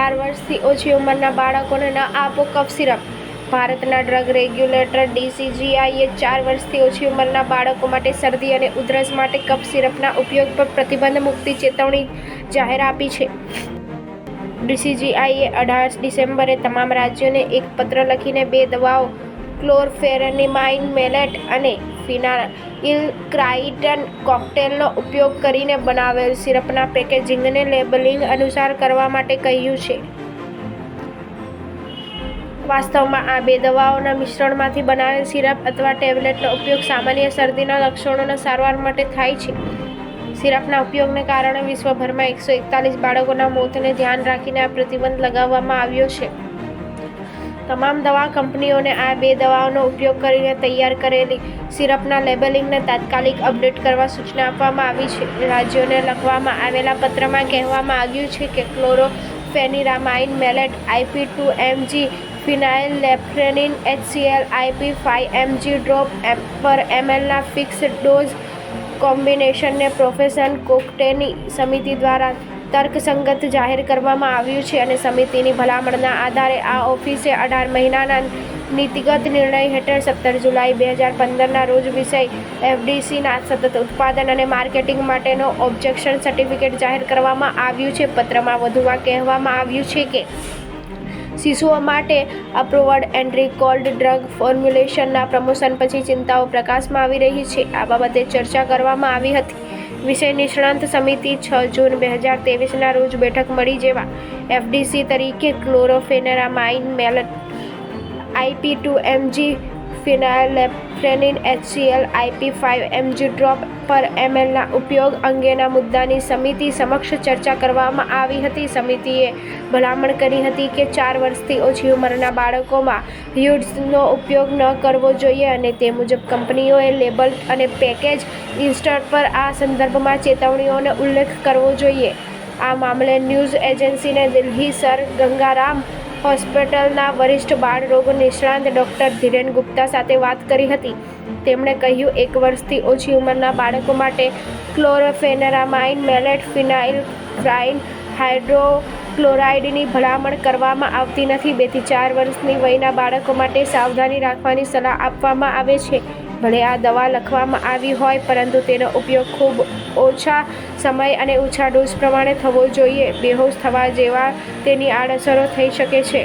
4 વર્ષથી ઓછી ઉંમરના બાળકોને ન આપો કફ સિરપ. ભારતના ડ્રગ રેગ્યુલેટર DCGIએ 4 વર્ષથી ઓછી ઉંમરના બાળકો માટે શરદી અને ઉધરસ માટે કફ સિરપના ઉપયોગ પર પ્રતિબંધ મૂકતી ચેતવણી જાહેર આપી છે. DCGIએ 18 ડિસેમ્બરે તમામ રાજ્યોને એક પત્ર લખીને 2 દવાઓ ક્લોરફેનીમાઇન મેલેટ અને ફિનાઇલક્રાઇડન કોકટેલનો ઉપયોગ કરીને બનાવેલ સિરપના પેકેજિંગને લેબલિંગ અનુસાર કરવા માટે કહ્યું છે. વાસ્તવમાં આ 2 દવાઓના મિશ્રણમાંથી બનાવેલ સિરપ અથવા ટેબ્લેટનો ઉપયોગ સામાન્ય શરદીના લક્ષણોના સારવાર માટે થાય છે. સિરપના ઉપયોગને કારણે વિશ્વભરમાં 141 બાળકોના મોતને ધ્યાન રાખીને આ પ્રતિબંધ લગાવવામાં આવ્યો છે. તમામ દવા કંપનીઓને આ 2 દવાઓનો ઉપયોગ કરીને તૈયાર કરેલી સિરપના લેબલિંગને તાત્કાલિક અપડેટ કરવા સૂચના આપવામાં આવી છે. રાજ્યોને લખવામાં આવેલા પત્રમાં કહેવામાં આવ્યું છે કે chlorpheniramine maleate IP2 mg, phenylephrine HCl IP5 mg drop પર mlના ફિક્સ ડોઝ કોમ્બિનેશનને પ્રોફેશનલ કોકટેલની સમિતિ દ્વારા તર્કસંગત જાહેર કરવામાં આવ્યું છે અને સમિતિની ભલામણના આધારે આ ઓફિસે 18 મહિનાના નીતિગત નિર્ણય હેઠળ 17 જુલાઈ 2015ના રોજ વિષય FDCના સતત ઉત્પાદન અને માર્કેટિંગ માટેનો ઓબ્જેક્શન સર્ટિફિકેટ જાહેર કરવામાં આવ્યું છે. પત્રમાં વધુમાં કહેવામાં આવ્યું છે કે શિશુઓ માટે અપ્રુવડ એન્ડ રિકોલ્ડ ડ્રગ ફોર્મ્યુલેશનના પ્રમોશન પછી ચિંતાઓ પ્રકાશમાં આવી રહી છે. આ બાબતે ચર્ચા કરવામાં આવી હતી. વિષય નિષ્ણાંત સમિતિ 6 જૂન 2023ના રોજ બેઠક મળી જેમાં FDC તરીકે chlorpheniramine maleate IP2 mg, phenylephrine HCl IP5 mg drop પર mlના ઉપયોગ અંગેના મુદ્દાની સમિતિ સમક્ષ ચર્ચા કરવામાં આવી હતી. સમિતિએ ભલામણ કરી હતી કે 4 વર્ષથી ઓછી ઉંમરના બાળકોમાં યુડ્સનો ઉપયોગ ન કરવો જોઈએ અને તે મુજબ કંપનીઓએ લેબલ અને પેકેજ ઇન્સર્ટ પર આ સંદર્ભમાં ચેતવણીઓનો ઉલ્લેખ કરવો જોઈએ. આ મામલે ન્યૂઝ એજન્સીને દિલ્હી સર ગંગારામ હોસ્પિટલના વરિષ્ઠ બાળરોગ નિષ્ણાંત ડૉક્ટર ધીરેન ગુપ્તા સાથે વાત કરી હતી. તેમણે કહ્યું, 1 વર્ષથી ઓછી ઉંમરના બાળકો માટે ક્લોરોફેનિરામાઇન મેલેટ ફિનાઇલક્રાઇડ હાઇડ્રોક્લોરાઇડની ભલામણ કરવામાં આવતી નથી. 2 થી 4 વર્ષની વયના બાળકો માટે સાવધાની રાખવાની સલાહ આપવામાં આવે છે. ભલે આ દવા લખવામાં આવી હોય પરંતુ તેનો ઉપયોગ ખૂબ ઓછા સમય અને ઓછા ડોઝ પ્રમાણે થવો જોઈએ. બેહોશ થવા જેવા તેની આડઅસરો થઈ શકે છે.